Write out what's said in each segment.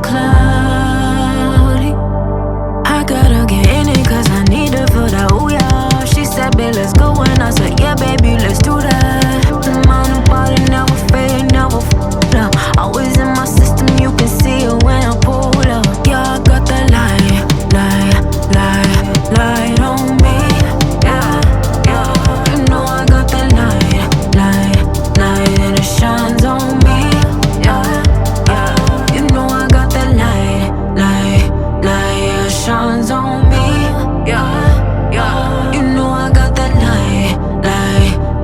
cloudy. I gotta get in it cause I need to feel that ooh yeah. She said, babe, let's go, and I said, yeah, baby, let's do that. My body never fade, never up. Always in my system, you can see it when I pull up. Yeah, I got that light on me. Yeah, yeah. You know I got that light, and it shines on me. Yeah, yeah. You know I got that light, it shines on me. Yeah, yeah. You know I got that light,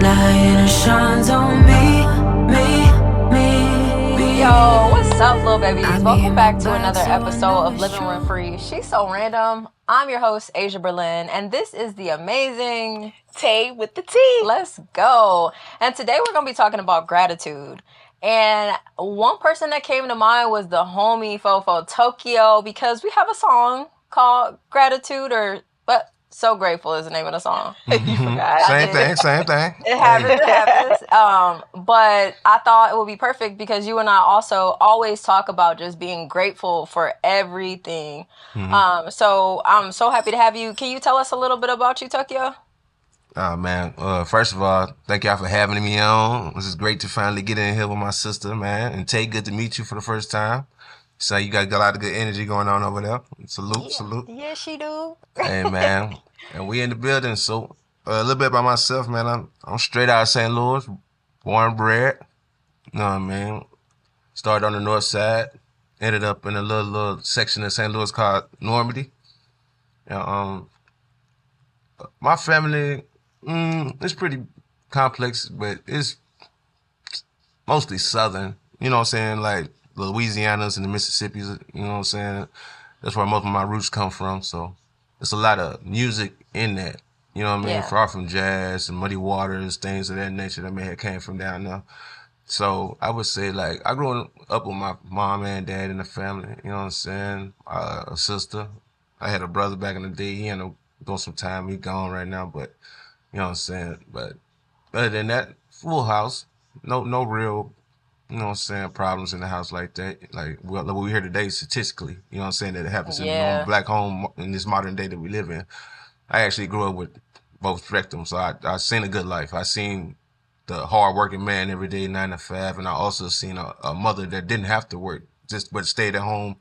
and it shines on me. Yo, what's up, little babies? Welcome back to another episode of Living Rent Free. She's so random. I'm your host, Aysia BerLynn, and this is the amazing Tay with the T. Let's go. And today we're going to be talking about gratitude. And one person that came to mind was the homie F.O.E Tokyo, because we have a song called Gratitude, but So Grateful is the name of the song. You forgot. Same thing. It happens. But I thought it would be perfect because you and I also always talk about just being grateful for everything. So I'm so happy to have you. Can you tell us a little bit about you, Tokyo? Oh, man. First of all, thank y'all for having me on. This is great to finally get in here with my sister, man. And Tay, good to meet you for the first time. So you got a lot of good energy going on over there. Salute. Yeah, she do. Hey, man. And we in the building. So a little bit about myself, man. I'm straight out of St. Louis, born and bred. You know what I mean? Started on the north side. Ended up in a little section of St. Louis called Normandy. My family, it's pretty complex, but it's mostly Southern. You know what I'm saying? Like the Louisianas and the Mississippis, you know what I'm saying? That's where most of my roots come from. So there's a lot of music in that. You know what I mean? Yeah. Far from jazz and Muddy Waters, things of that nature that may have came from down there. So I would say, like, I grew up with my mom and dad in the family. You know what I'm saying? A sister. I had a brother back in the day. He ended up doing some time. He gone right now, but you know what I'm saying? But other than that, full house. No real, you know what I'm saying, problems in the house like that. Like what we hear today statistically, you know what I'm saying, that it happens in a normal black home in this modern day that we live in. I actually grew up with both spectrums, so I seen a good life. I seen the hard-working man every day, 9 to 5, and I also seen a mother that didn't have to work, but stayed at home,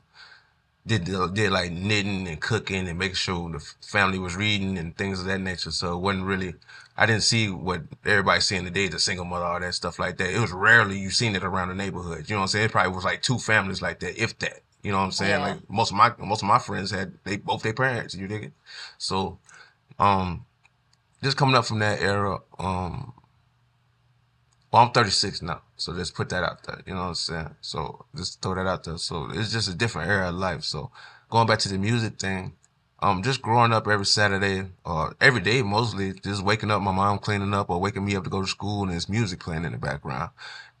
did like knitting and cooking and making sure the family was reading and things of that nature. So it wasn't really, I didn't see what everybody's seeing today, the single mother, all that stuff like that. It was rarely you seen it around the neighborhood. You know what I'm saying? It probably was like 2 families like that, if that. You know what I'm saying? Yeah. Like most of my friends had both their parents. You dig it? So, just coming up from that era, well, I'm 36 now, so just put that out there, you know what I'm saying? So just throw that out there. So it's just a different era of life. So going back to the music thing, just growing up every Saturday, or every day mostly, just waking up, my mom cleaning up or waking me up to go to school, and there's music playing in the background.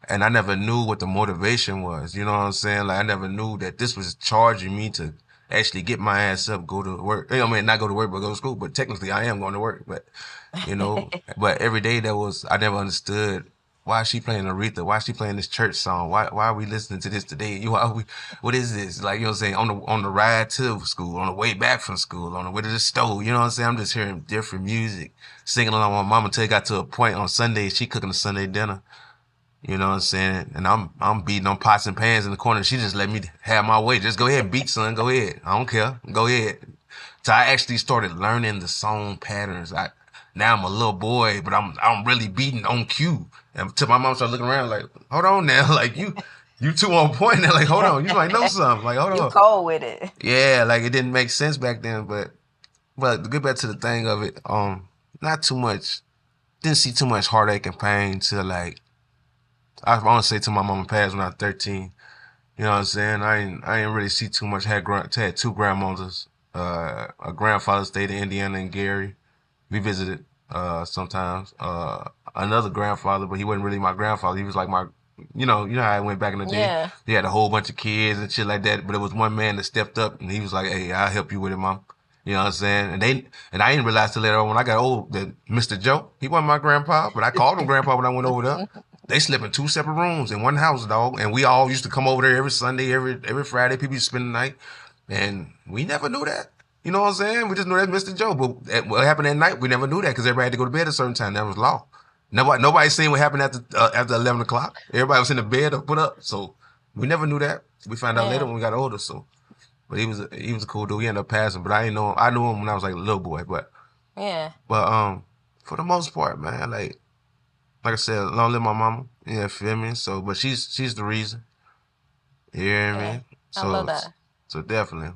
And I never knew what the motivation was, you know what I'm saying? Like I never knew that this was charging me to actually get my ass up, go to work. I mean, not go to work, but go to school. But technically I am going to work, but you know, but every day I never understood. Why is she playing Aretha? Why is she playing this church song? Why are we listening to this today? What is this? Like, you know what I'm saying? On the ride to school, on the way back from school, on the way to the store, you know what I'm saying? I'm just hearing different music, singing along with my mama until it got to a point on Sunday, she cooking a Sunday dinner. You know what I'm saying? And I'm beating on pots and pans in the corner. She just let me have my way. Just go ahead and beat, son. Go ahead. I don't care. Go ahead. So I actually started learning the song patterns. Now I'm a little boy, but I'm really beating on cue. And till my mom started looking around like, hold on now, like you too on point now. Like, hold on, you might know something. Like, hold on. You cold with it. Yeah, like it didn't make sense back then, but to get back to the thing of it, not too much. Didn't see too much heartache and pain till like I want to say till my mama passed when I was 13. You know what I'm saying? I didn't really see too much. Had 2 grandmothers. A grandfather stayed in Indiana and Gary. We visited sometimes. Another grandfather, but he wasn't really my grandfather. He was like my, you know how I went back in the day. Yeah. He had a whole bunch of kids and shit like that. But it was one man that stepped up and he was like, "Hey, I'll help you with it, mom." You know what I'm saying? And I didn't realize till later on when I got old that Mr. Joe, he wasn't my grandpa, but I called him grandpa when I went over there. They slept in 2 separate rooms in one house, dog. And we all used to come over there every Sunday, every Friday. People used to spend the night. And we never knew that. You know what I'm saying? We just knew that Mr. Joe. But what happened at night, we never knew that because everybody had to go to bed at a certain time. That was law. Nobody seen what happened after 11 o'clock. Everybody was in the bed or put up. So we never knew that. We found out later when we got older. So, but he was a cool dude. He ended up passing, but I didn't know him. I knew him when I was like a little boy. But for the most part, man, like I said, long live my mama. Yeah, feel me? So, but she's the reason. You hear me? So, I love that. So definitely.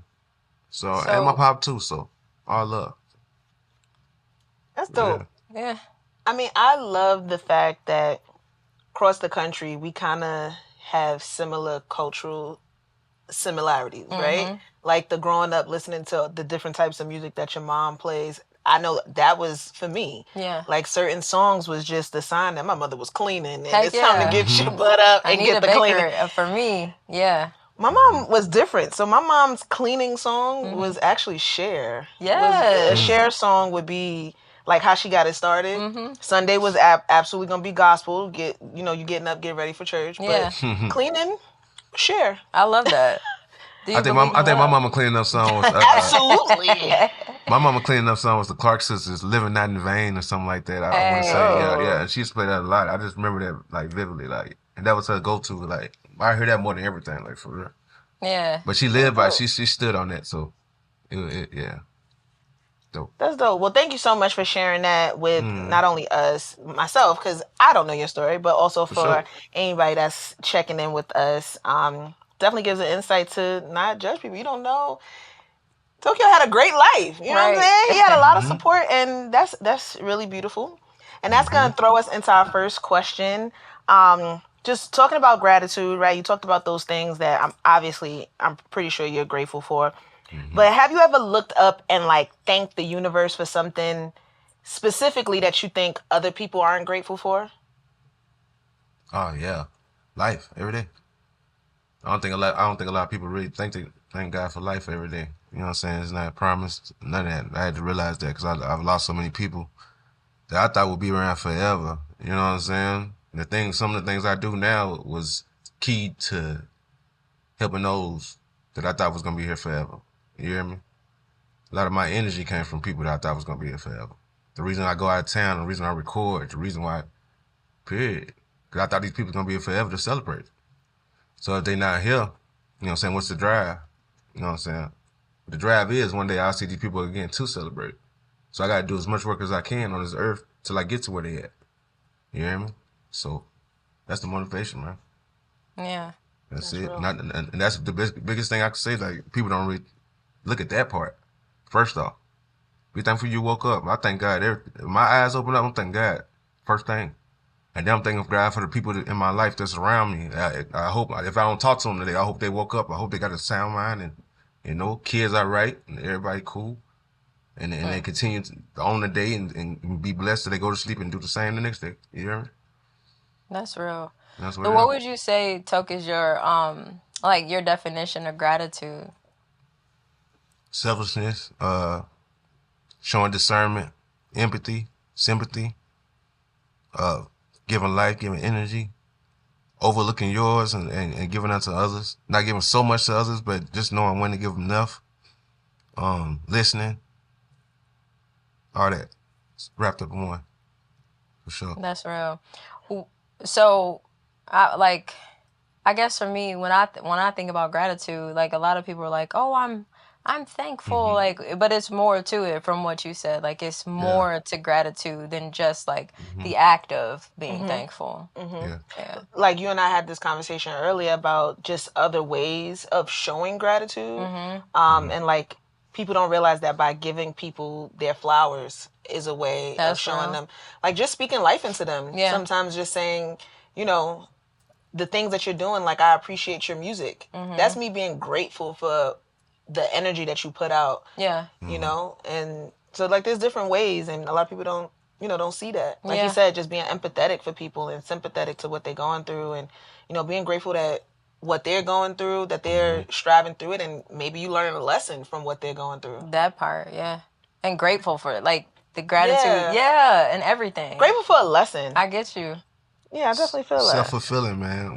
So and my pop too. So all love. That's dope. Yeah. I mean, I love the fact that across the country we kind of have similar cultural similarities, right? Like the growing up listening to the different types of music that your mom plays. I know that was for me. Yeah. Like certain songs was just a sign that my mother was cleaning and it's yeah. time to get your butt up and get the cleaning. For me, yeah. My mom was different. So my mom's cleaning song was actually Cher. Yeah. A Cher song would be like how she got it started. Sunday was absolutely gonna be gospel. You getting up, get ready for church. Yeah. But cleaning, Cher. I love that. I think my mama cleaning up song was absolutely. My mama cleaning up song was the Clark Sisters, "Living Not in Vain" or something like that. I want to say, yeah. And she used to play that a lot. I just remember that like vividly, like, and that was her go-to. Like, I heard that more than everything, like for real. Yeah. But she lived by, she stood on that. So, yeah. Dope. That's dope. Well, thank you so much for sharing that with not only myself, because I don't know your story, but also for anybody that's checking in with us. Definitely gives an insight to not judge people. You don't know. Tokyo had a great life. You know what I'm saying? He had a lot of support, and that's really beautiful. And that's going to throw us into our first question. Just talking about gratitude, right? You talked about those things that I'm pretty sure you're grateful for. But have you ever looked up and like thanked the universe for something specifically that you think other people aren't grateful for? Oh yeah, life every day. I don't think a lot of people really thank God for life every day. You know what I'm saying? It's not a promise, none of that. I had to realize that because I've lost so many people that I thought would be around forever. You know what I'm saying? Some of the things I do now was key to helping those that I thought was gonna be here forever. You hear me? A lot of my energy came from people that I thought was gonna be here forever. The reason I go out of town, the reason I record, the reason why, period. Because I thought these people were gonna be here forever to celebrate. So if they not here, you know what I'm saying, what's the drive? You know what I'm saying? The drive is one day I'll see these people again to celebrate. So I gotta do as much work as I can on this earth till I get to where they at. You hear me? So that's the motivation, man. Yeah. That's it. And that's the biggest thing I can say. Like, people don't really look at that part. First off, be thankful you woke up. I thank God. My eyes open up, I'm thanking God. First thing. And then I'm thanking God for the people in my life that's around me. I hope, if I don't talk to them today, I hope they woke up. I hope they got a sound mind and, you know, kids are right and everybody cool. And they continue to own the day and be blessed till they go to sleep and do the same the next day. You hear me? That's real. That's So what would you say, Tok, is your like your definition of gratitude? Selflessness, showing discernment, empathy, sympathy, giving life, giving energy, overlooking yours and giving unto others. Not giving so much to others, but just knowing when to give enough. Listening, all that. It's wrapped up in one, for sure. That's real. So, I guess for me, when I think about gratitude, like a lot of people are like, "Oh, I'm thankful," like, but it's more to it from what you said. Like, it's more to gratitude than just like the act of being thankful. Yeah. Like you and I had this conversation earlier about just other ways of showing gratitude, and like people don't realize that by giving people their flowers is a way of showing them, like just speaking life into them. Sometimes just saying, you know, the things that you're doing, like, I appreciate your music. That's me being grateful for the energy that you put out. You know, and so like there's different ways, and a lot of people don't see that. Like you said, just being empathetic for people and sympathetic to what they're going through, and you know, being grateful that what they're going through, that they're striving through it, and maybe you learn a lesson from what they're going through. That part, and grateful for it, like the gratitude, and everything. Grateful for a lesson. I get you. Yeah, I definitely feel that. Self-fulfilling, man.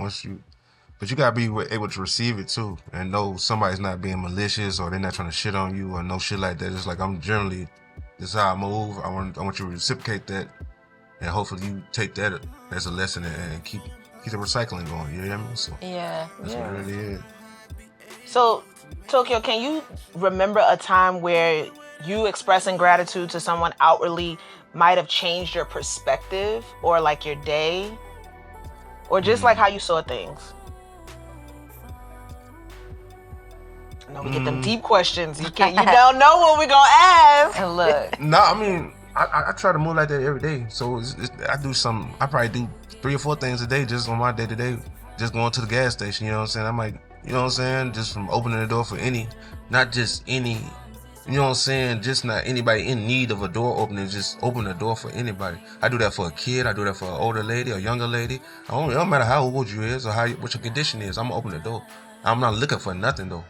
But you gotta be able to receive it too, and know somebody's not being malicious or they're not trying to shit on you or no shit like that. It's like I'm generally, this is how I move. I want you to reciprocate that, and hopefully you take that as a lesson and keep the recycling going. You know what I mean? So Yeah. that's what it really is. So, Tokyo, can you remember a time where you expressing gratitude to someone outwardly might have changed your perspective or like your day or just like how you saw things? I know we get them deep questions. You don't know what we're gonna ask. And look, No, I mean, I try to move like that every day. So I do some. I probably do 3 or 4 things a day just on my day to day. Just going to the gas station. You know what I'm saying? I might, you know what I'm saying? Just from opening the door for not just any. You know what I'm saying? Just not anybody in need of a door opening. Just open the door for anybody. I do that for a kid. I do that for an older lady, a younger lady. It don't matter how old you is or what your condition is. I'm gonna open the door. I'm not looking for nothing though.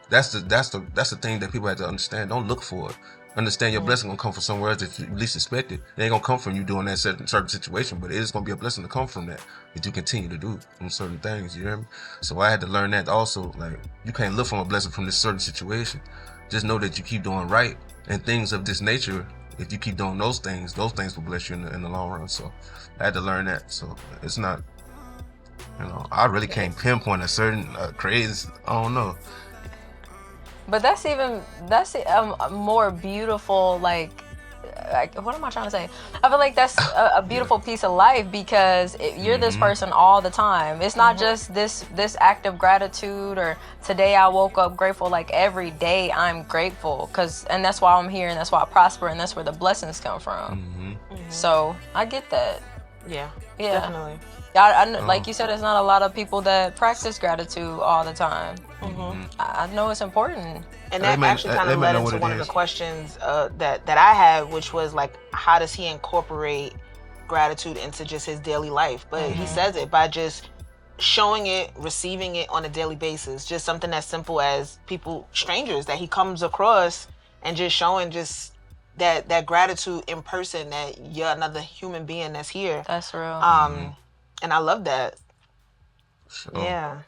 That's the thing that people have to understand. Don't look for it. Understand your blessing gonna come from somewhere else that you least expect it. It ain't gonna come from you doing that certain situation, but it is gonna be a blessing to come from that you continue to do certain things. You hear me? So I had to learn that also. Like you can't look from a blessing from this certain situation. Just know that you keep doing right and things of this nature. If you keep doing those things will bless you in the long run. So I had to learn that. So it's not, I really can't pinpoint a certain crazy. I don't know. but that's a more beautiful, like, what am I trying to say? I feel like that's a beautiful piece of life because you're this person all the time. It's not just this act of gratitude or today I woke up grateful. Like every day I'm grateful and that's why I'm here and that's why I prosper and that's where the blessings come from. So I get that. Yeah, definitely. I like you said, it's not a lot of people that practice gratitude all the time. I know it's important. And that actually kind of led into one of the questions that I had, which was like, how does he incorporate gratitude into just his daily life? But he says it by just showing it, receiving it on a daily basis. Just something as simple as strangers that he comes across, and just showing just that gratitude in person, that you're another human being that's here. That's real. And I love that. Sure. Yeah.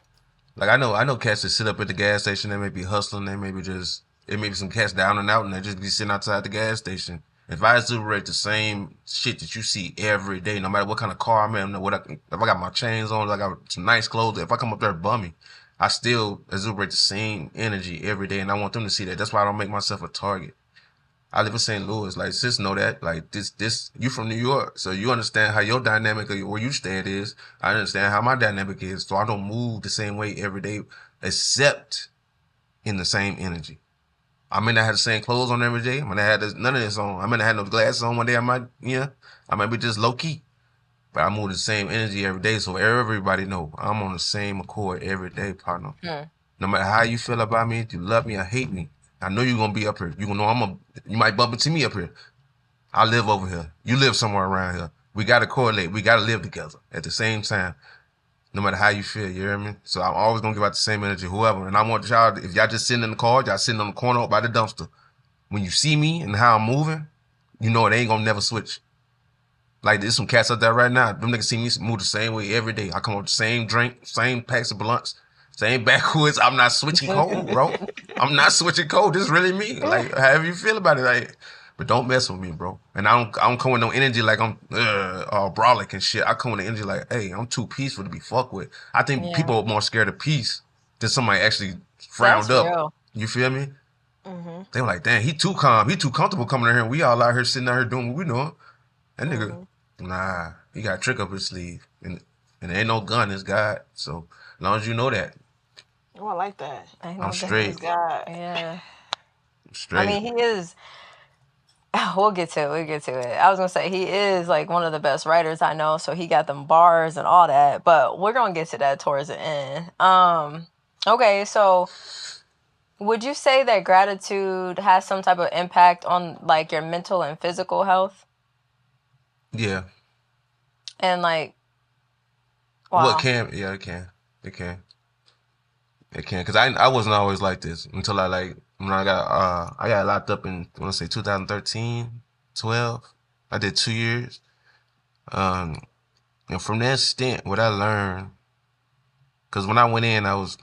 Like I know cats that sit up at the gas station. They may be hustling. They may be it may be some cats down and out, and they just be sitting outside the gas station. If I exuberate the same shit that you see every day, no matter what kind of car I'm in, if I got my chains on, like I got some nice clothes, if I come up there bummy, I still exuberate the same energy every day, and I want them to see that. That's why I don't make myself a target. I live in St. Louis. Like, sis know that. Like, you from New York, so you understand how your dynamic or where you stay is. I understand how my dynamic is, so I don't move the same way every day, except in the same energy. I may not have the same clothes on every day. I may not have none of this on. I may not have no glasses on one day. I might be just low key, but I move the same energy every day, so everybody know I'm on the same accord every day, partner. No matter how you feel about me, if you love me or hate me, I know you're gonna be up here. You gonna know you might bump into me up here. I live over here. You live somewhere around here. We gotta correlate. We gotta live together at the same time. No matter how you feel, you hear me? So I'm always gonna give out the same energy, whoever. And I want y'all, if y'all just sitting in the car, y'all sitting on the corner by the dumpster. When you see me and how I'm moving, you know it ain't gonna never switch. Like there's some cats out there right now. Them niggas see me move the same way every day. I come with the same drink, same packs of blunts. Same backwoods. I'm not switching code, bro. I'm not switching code. This is really me. Like, however you feel about it, like, but don't mess with me, bro. And I don't come with no energy like I'm all brolic and shit. I come with the energy like, hey, I'm too peaceful to be fucked with. I think people are more scared of peace than somebody actually frowned up. Real. You feel me? They were like, damn, he too calm. He too comfortable coming in here. And we all out here sitting out here doing what we doing. That nigga, nah, he got a trick up his sleeve, and there ain't no gun. It's God. So as long as you know that. Oh, I like that. I'm straight. Yeah. I'm straight. I mean, he is. We'll get to it. I was gonna say he is like one of the best writers I know, so he got them bars and all that. But we're gonna get to that towards the end. Okay, so would you say that gratitude has some type of impact on like your mental and physical health? Yeah. And like, wow. Well, it can. Yeah, it can. It can. It can, cause I wasn't always like this until when I got locked up in, I want to say 2013, 12. I did 2 years. And And from that stint, what I learned, because when I went in, I was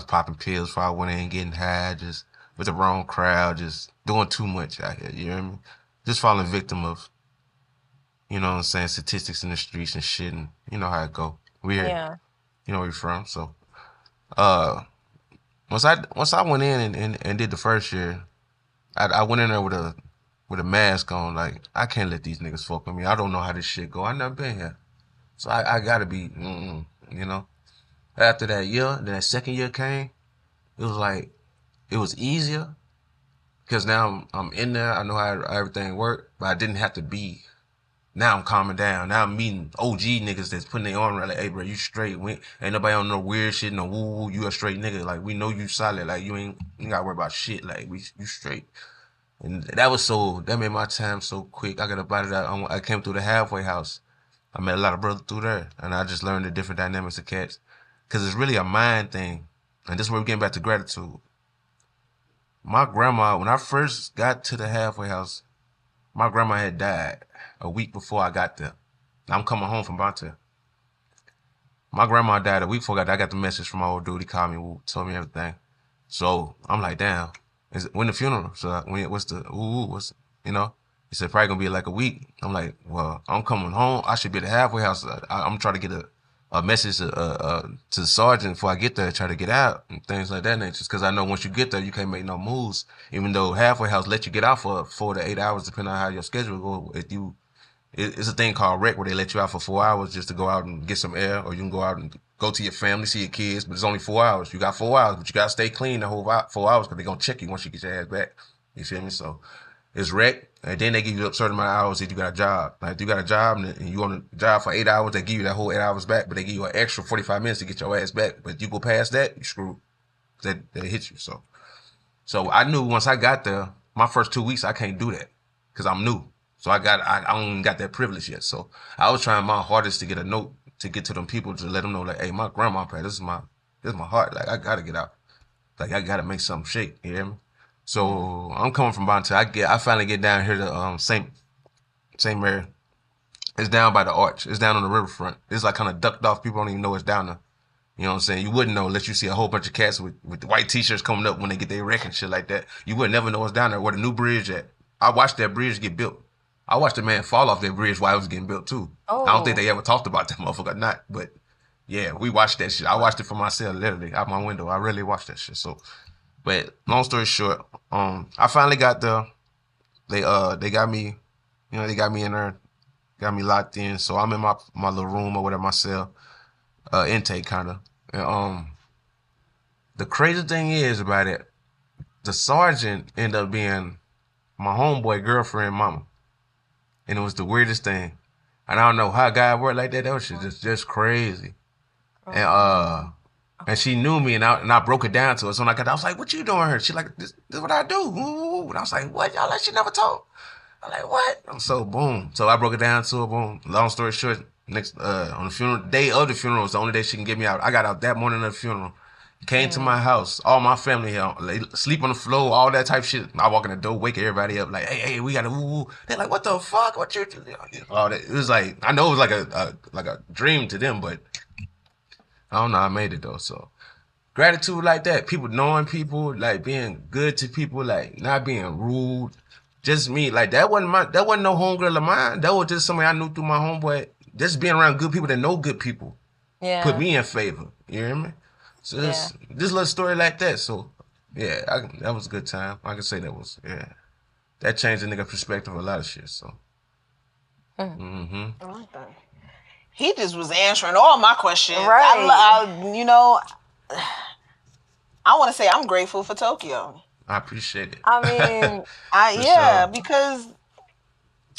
popping pills before I went in, getting high, just with the wrong crowd, just doing too much out here. You know what I mean? Just falling victim of, you know what I'm saying, statistics in the streets and shit, and you know how it go. We here, Yeah. you know where you're from. So, once I went in and did the first year, I went in there with a mask on. Like, I can't let these niggas fuck with me. I don't know how this shit go. I never been here, so I gotta be, you know. After that year, then that second year came. It was like it was easier because now I'm in there. I know how everything worked, but I didn't have to be. Now I'm calming down. Now I'm meeting OG niggas that's putting their arm around like, hey, bro, you straight. Ain't nobody on no weird shit, no woo. You a straight nigga. Like, we know you solid. Like, you gotta worry about shit. Like, you straight. And that made my time so quick. I got up out of that. I came through the halfway house. I met a lot of brothers through there, and I just learned the different dynamics of cats. Because it's really a mind thing. And this is where we're getting back to gratitude. My grandma, when I first got to the halfway house, my grandma had died a week before I got there. I'm coming home from Bonte. My grandma died a week before I got there. I got the message from my old dude. He called me, told me everything. So I'm like, damn, when the funeral? So what's you know? He said, probably gonna be like a week. I'm like, well, I'm coming home. I should be at the halfway house. I'm trying to get a message to the sergeant before I get there, try to get out and things like that nature. Just because I know once you get there, you can't make no moves. Even though halfway house let you get out for 4 to 8 hours, depending on how your schedule go. It's a thing called rec where they let you out for 4 hours just to go out and get some air, or you can go out and go to your family, see your kids, but it's only 4 hours. You got 4 hours, but you gotta stay clean the whole 4 hours because they're gonna check you once you get your ass back. You feel me? So it's rec, and then they give you a certain amount of hours if you got a job. Like, if you got a job and you on a job for 8 hours, they give you that whole 8 hours back, but they give you an extra 45 minutes to get your ass back. But you go past that, you screwed. They hit you. So I knew once I got there, my first 2 weeks I can't do that because I'm new. So I don't got that privilege yet. So I was trying my hardest to get a note to get to them people to let them know, like, hey, my grandma passed. This is my heart. Like, I gotta get out. Like, I gotta make something shake. You hear me? So I'm coming from Bonte. I finally get down here to St. Mary. It's down by the arch. It's down on the riverfront. It's like kind of ducked off. People don't even know it's down there. You know what I'm saying? You wouldn't know unless you see a whole bunch of cats with the white t-shirts coming up when they get their wreck and shit like that. You would never know it's down there. Where the new bridge at? I watched that bridge get built. I watched a man fall off that bridge while it was getting built too. Oh. I don't think they ever talked about that motherfucker or not. But yeah, we watched that shit. I watched it for myself, literally, out my window. I really watched that shit. So, but long story short, I finally got there. They got me, you know, they got me in there, got me locked in. So I'm in my little room or whatever, my cell, intake kind of. And the crazy thing is about it, the sergeant ended up being my homeboy girlfriend mama. And it was the weirdest thing. And I don't know how God worked like that. That was just crazy. And she knew me, and I broke it down to her. So when I was like, what you doing here? She like, this is what I do. Ooh. And I was like, what? Y'all like, she never told. I'm like, what? So boom. So I broke it down to her, boom. Long story short, next on the funeral, day of the funeral was the only day she can get me out. I got out that morning of the funeral. Came to my house, all my family here, sleep on the floor, all that type of shit. I walk in the door, wake everybody up, like, hey, we gotta woo. They're like, what the fuck? What you? All that. It was like, I know it was like a dream to them, but I don't know. I made it though. So gratitude like that, people knowing people, like being good to people, like not being rude. Just me, like that wasn't no homegirl of mine. That was just somebody I knew through my homeboy. Just being around good people that know good people, put me in favor. You hear me? So this little story like that. So yeah, that was a good time. I can say that changed the nigga perspective of a lot of shit. So I like that. He just was answering all my questions. Right. You know, I want to say I'm grateful for Tokyo. I appreciate it. I mean, sure. Because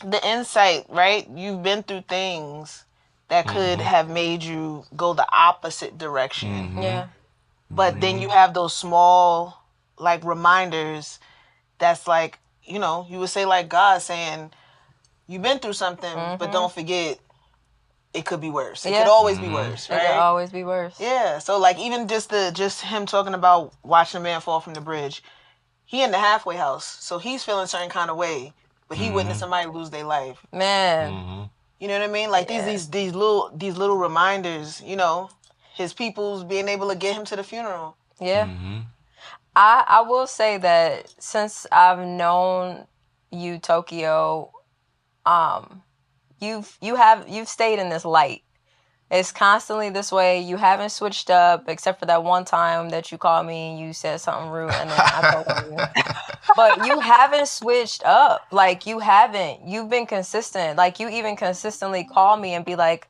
the insight, right? You've been through things that could have made you go the opposite direction. Yeah. But then you have those small, like, reminders that's like, you know, you would say like God saying, you've been through something, but don't forget, it could be worse. It could always be worse, right? It could always be worse. Yeah. So, like, even just him talking about watching a man fall from the bridge, he in the halfway house, so he's feeling a certain kind of way, but he witnessed somebody lose their life. Man. You know what I mean? Like these little reminders, you know, his people's being able to get him to the funeral. Yeah. Mm-hmm. I will say that since I've known you, Tokyo, you've stayed in this light. It's constantly this way. You haven't switched up, except for that one time that you called me and you said something rude, and then I told you. But you haven't switched up. Like, you haven't. You've been consistent. Like, you even consistently call me and be like,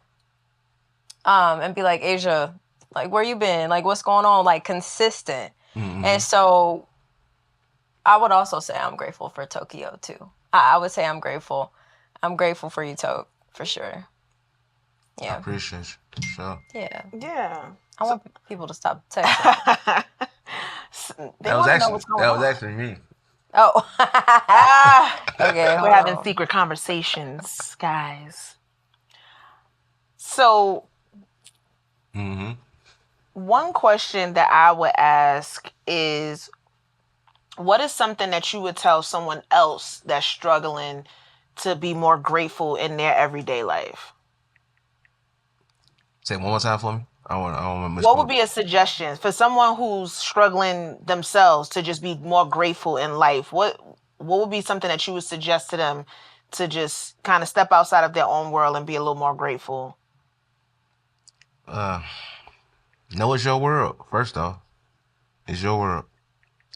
Aysia, like, where you been? Like, what's going on? Like, consistent. Mm-hmm. And so I would also say I'm grateful for Tokyo too. I would say I'm grateful. I'm grateful for you, Tok, for sure. Yeah. I appreciate you. Sure. Yeah. Yeah. I want people to stop texting. They want to know what's going on. That was actually me. Oh. Okay. We're having secret conversations, guys. So, Mm-hmm. one question that I would ask is, what is something that you would tell someone else that's struggling to be more grateful in their everyday life? Say it one more time for me. I don't want to miss. What would be a suggestion for someone who's struggling themselves to just be more grateful in life? What would be something that you would suggest to them to just kind of step outside of their own world and be a little more grateful? Know it's your world. First off, it's your world.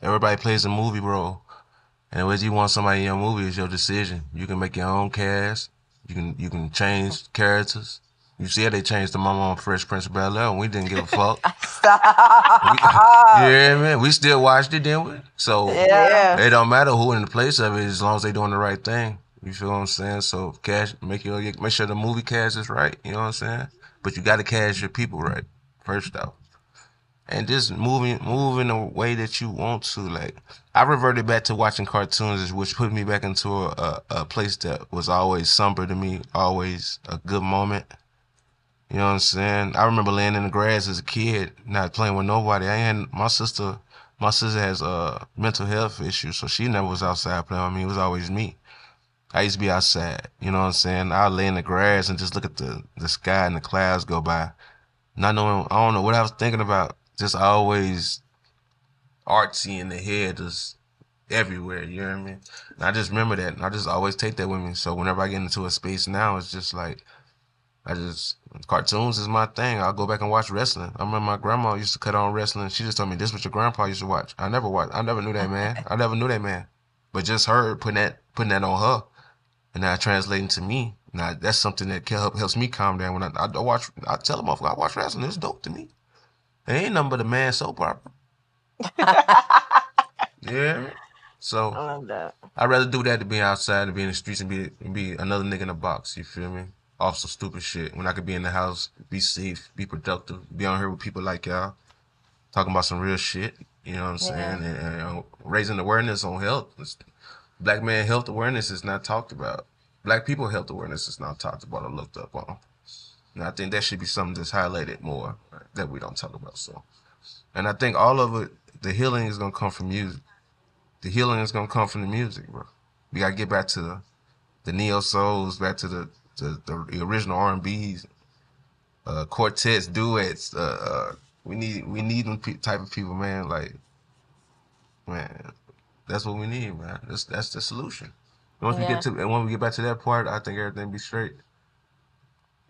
Everybody plays a movie role, and whether you want somebody in your movie is your decision. You can make your own cast. You can change characters. You see how they changed the mama on Fresh Prince of Bel-Air, and we didn't give a fuck. Yeah, man. We still watched it, didn't we? So it don't matter who in the place of it, as long as they doing the right thing. You feel what I'm saying? So make sure the movie cast is right. You know what I'm saying? But you got to cast your people right first off. And just move in the way that you want to. Like, I reverted back to watching cartoons, which put me back into a place that was always somber to me, always a good moment. You know what I'm saying? I remember laying in the grass as a kid, not playing with nobody. My sister has mental health issues, so she never was outside playing with me. It was always me. I used to be outside. You know what I'm saying? I'd lay in the grass and just look at the sky and the clouds go by. Not knowing, I don't know what I was thinking about. Just always artsy in the head, just everywhere, you know what I mean? And I just remember that, and I just always take that with me. So whenever I get into a space now, it's just like, cartoons is my thing. I'll go back and watch wrestling. I remember my grandma used to cut on wrestling. She just told me, this is what your grandpa used to watch. I never knew that man. I never knew that man. But just her putting that on her, and now translating to me. Now that's something that helps me calm down. When I tell them, I watch wrestling. It's dope to me. It ain't nothing but a man soap opera. Yeah. So I love that. I'd rather do that than be outside and be in the streets and be another nigga in a box. You feel me? Off some stupid shit. When I could be in the house, be safe, be productive, be on here with people like y'all, talking about some real shit. You know what I'm saying? And raising awareness on health. Black man health awareness is not talked about. Black people health awareness is not talked about or looked up on. And I think that should be something that's highlighted more that we don't talk about. So, and I think all of it, the healing is gonna come from music. The healing is gonna come from the music, bro. We gotta get back to the neo souls, back to the original R&Bs, quartets, duets. We need them type of people, man. Like, man, that's what we need, man. That's the solution. When we get back to that part, I think everything be straight.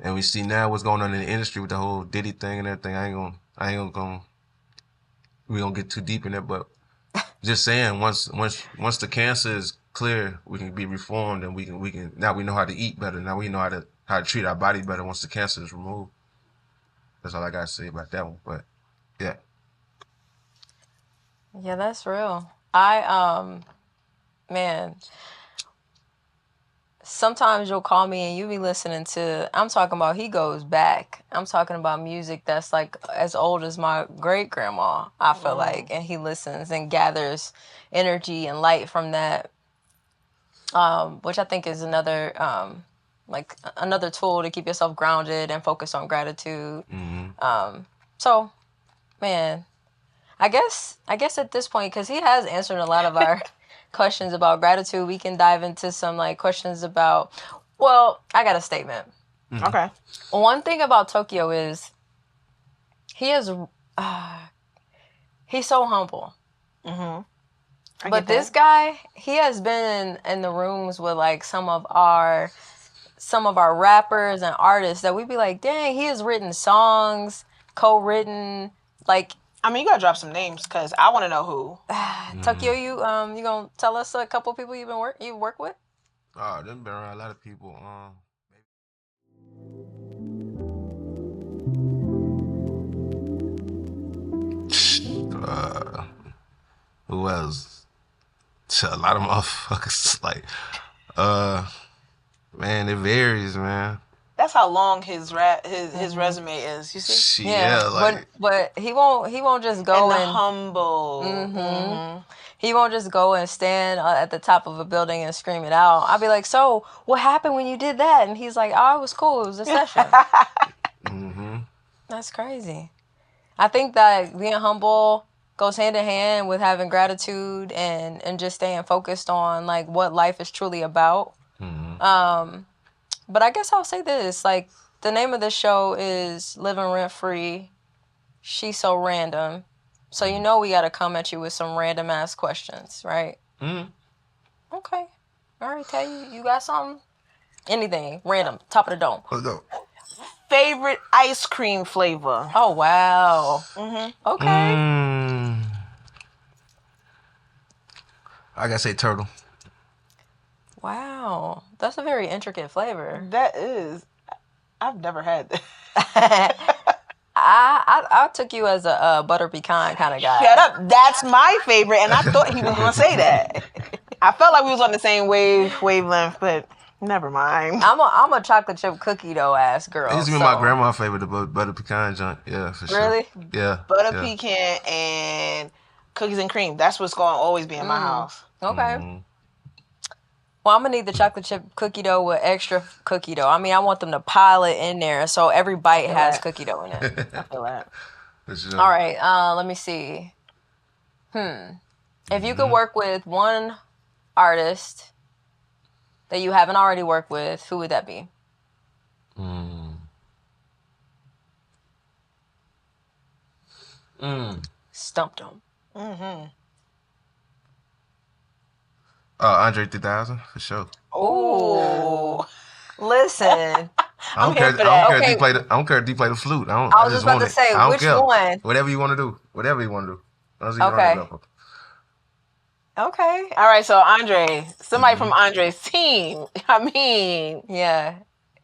And we see now what's going on in the industry with the whole Diddy thing and everything. We don't get too deep in it, but just saying, once the cancer is clear, we can be reformed, and we can now we know how to eat better. Now we know how to treat our body better once the cancer is removed. That's all I gotta say about that one. But yeah. Yeah, that's real. Man, sometimes you'll call me and you be listening to, I'm talking about, he goes back. I'm talking about music that's like as old as my great grandma, I feel like, and he listens and gathers energy and light from that, which I think is another tool to keep yourself grounded and focus on gratitude. So, man, I guess at this point, because he has answered a lot of our questions about gratitude, we can dive into some like questions about Well, I got a statement. Okay. One thing about Tokyo is he's so humble. But this guy, he has been in the rooms with like some of our rappers and artists that we'd be like, dang, he has written songs, co-written, like. I mean, you gotta drop some names because I want to know who. Tokyo, you gonna tell us a couple people you work with? Oh, there's been around a lot of people. Who else? A lot of motherfuckers. Like, man, it varies, man. That's how long his resume is. You see? Yeah, like, but he won't just go and and humble. he won't just go and stand at the top of a building and scream it out. I'll be like, so what happened when you did that? And he's like, oh, it was cool. It was a session. That's crazy. I think that being humble goes hand in hand with having gratitude and just staying focused on like what life is truly about. But I guess I'll say this, like the name of this show is Living Rent Free. She's so random. So you know we got to come at you with some random ass questions, right? Okay. All right, tell you got something? Anything random, top of the dome. let's go. Favorite ice cream flavor? Oh wow. Okay. I gotta say turtle. Wow, that's a very intricate flavor. That is. I've never had that. I took you as a butter pecan kind of guy. Shut up. That's my favorite, and I thought he was going to say that. I felt like we was on the same wavelength, but never mind. I'm a chocolate chip cookie dough ass girl. It used to be my grandma's favorite, the butter pecan joint. Yeah, for sure. Really? Yeah. Butter pecan and cookies and cream. That's what's going to always be in my house. Okay. Well, I'm going to need the chocolate chip cookie dough with extra cookie dough. I mean, I want them to pile it in there so every bite has cookie dough in it. I feel that. For sure. All right, let me see. If you could work with one artist that you haven't already worked with, who would that be? Stumped him. Andre 3000 for sure. Oh, listen. I don't care. I don't care if he play the flute. I was just about to say, which one? Whatever you want to do. Whatever you want to do. Okay. Okay. All right, so Andre, somebody from Andre's team. I mean, yeah,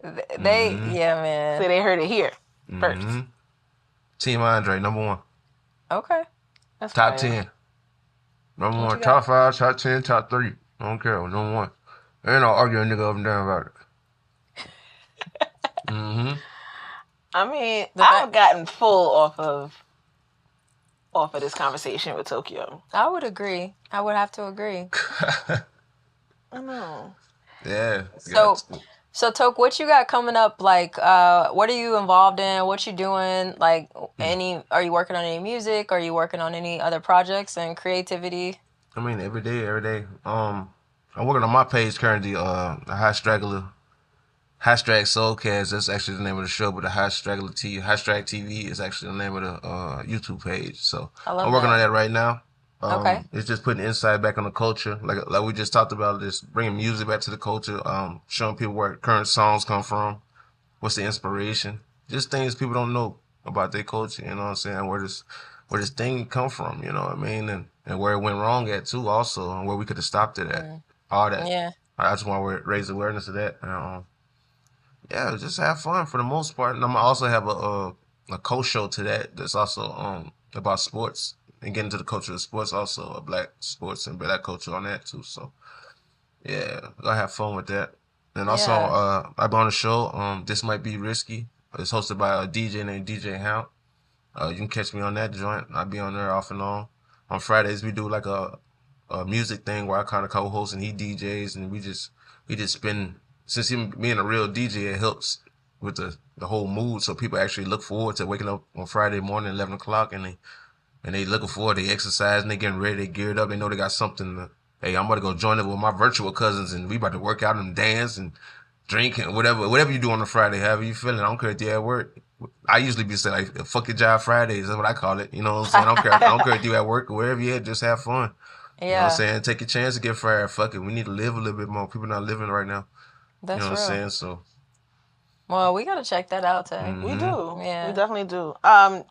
yeah, man. So they heard it here first. Team Andre, number one. Okay. That's top fine. 10. Number one, top 5, top 10, top 3. I don't care. Number one. There ain't no arguing nigga up and down about it. I mean, I've gotten full off of this conversation with Tokyo. I would agree. I would have to agree. I know. Yeah. So Tok, what you got coming up? Like, what are you involved in? What you doing? Like, are you working on any music? Are you working on any other projects and creativity? I mean, every day. I'm working on my page currently. Hashtag Soulcast. That's actually the name of the show, but the Hashtag TV is actually the name of the YouTube page. So I'm working on that right now. Okay. It's just putting insight back on the culture, like we just talked about, just bringing music back to the culture, showing people where current songs come from, what's the inspiration, just things people don't know about their culture. You know what I'm saying? Where this thing come from, you know what I mean, and where it went wrong at too, also, and where we could have stopped it at. All that. Yeah. I just want to raise awareness of that. Yeah, just have fun for the most part. And I'm gonna also have a co-show to that that's also about sports and getting into the culture of sports, also a black sports and black culture on that too. So yeah, I'm gonna have fun with that. And also I've been on the show. This Might Be Risky. It's hosted by a DJ named DJ Hound. You can catch me on that joint. I'll be on there off and on. On Fridays we do like a music thing where I kind of co-host and he DJs, and we just spin. Since him being a real DJ, it helps with the whole mood. So people actually look forward to waking up on Friday morning, 11 o'clock, and they looking forward. They exercise and they getting ready. They geared up. They know they got something. Hey, I'm about to go join it with my virtual cousins, and we about to work out and dance and drinking, whatever you do on a Friday, however you feeling. I don't care if you're at work. I usually be saying like, fuck your job Fridays. That's what I call it. You know what I'm saying? I don't care if you at work or wherever you at. Just have fun. Yeah. You know what I'm saying? Take a chance to get fired. Fuck it. We need to live a little bit more. People not living right now. That's you know what real. I'm saying? So. Well, we gotta check that out, Tay. We do. Yeah. We definitely do.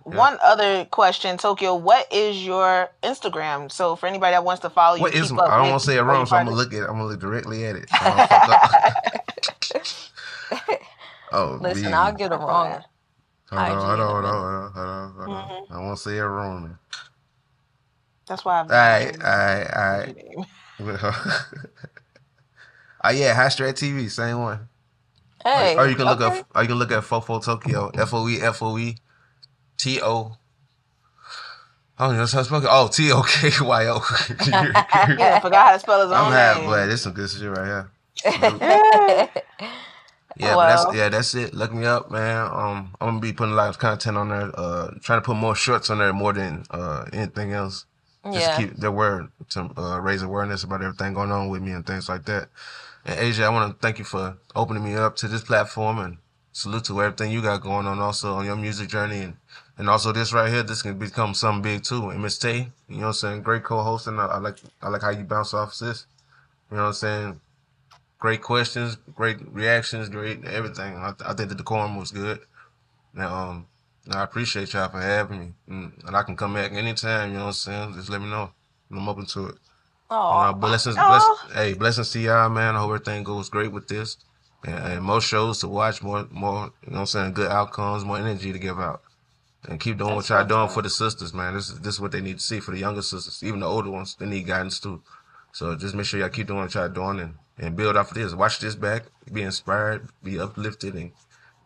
One other question, Tokyo. What is your Instagram? So for anybody that wants to follow you, I don't want to say it wrong, so I'm gonna look directly at it. Oh, listen, I'll get it wrong. Hold on. I won't say it wrong. That's why I've. All right. Oh yeah, Hashtag TV, same one. Hey. Or you can look up. Or you can look at Fofo Tokyo. F.O.E. T.O. Oh, that's how it's spelled. Oh, T.O.K.Y.O. Yeah, I forgot how to spell his own I'm half name. black. There's some good shit right here. Yeah, well, but that's it. Look me up, man. I'm gonna be putting a lot of content on there. Trying to put more shorts on there more than anything else. Just keep the word to raise awareness about everything going on with me and things like that. And Aysia, I want to thank you for opening me up to this platform and salute to everything you got going on also on your music journey and also this right here. This can become something big too. And Miss Tay, you know what I'm saying? Great co-hosting. I like how you bounce off this. You know what I'm saying? Great questions, great reactions, great everything. I think the decorum was good. Now, I appreciate y'all for having me. And I can come back anytime, you know what I'm saying? Just let me know. I'm open to it. Blessings to y'all, man. I hope everything goes great with this. And more shows to watch, more, you know what I'm saying, good outcomes, more energy to give out. And keep doing what y'all doing for the sisters, man. This is what they need to see for the younger sisters. Even the older ones, they need guidance too. So just make sure y'all keep doing what y'all doing and build off of this. Watch this back, be inspired, be uplifted,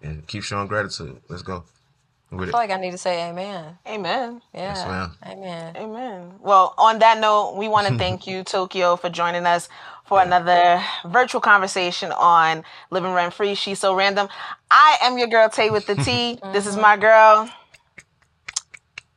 and keep showing gratitude. Let's go. I feel like I need to say amen. Amen. Yeah. Yes, ma'am. Amen. Amen. Well, on that note, we want to thank you, Tokyo, for joining us for another virtual conversation on Living Rent Free. She's so random. I am your girl, Tay with the T. This is my girl,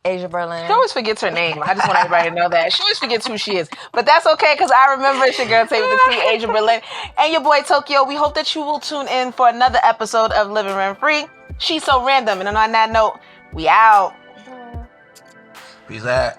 Aysia BerLynn. She always forgets her name. I just want everybody to know that. She always forgets who she is. But that's okay, because I remember it's your girl, Tay with the T, Aysia BerLynn, and your boy, Tokyo. We hope that you will tune in for another episode of Living Rent Free. She's so random. And on that note, we out. Peace out.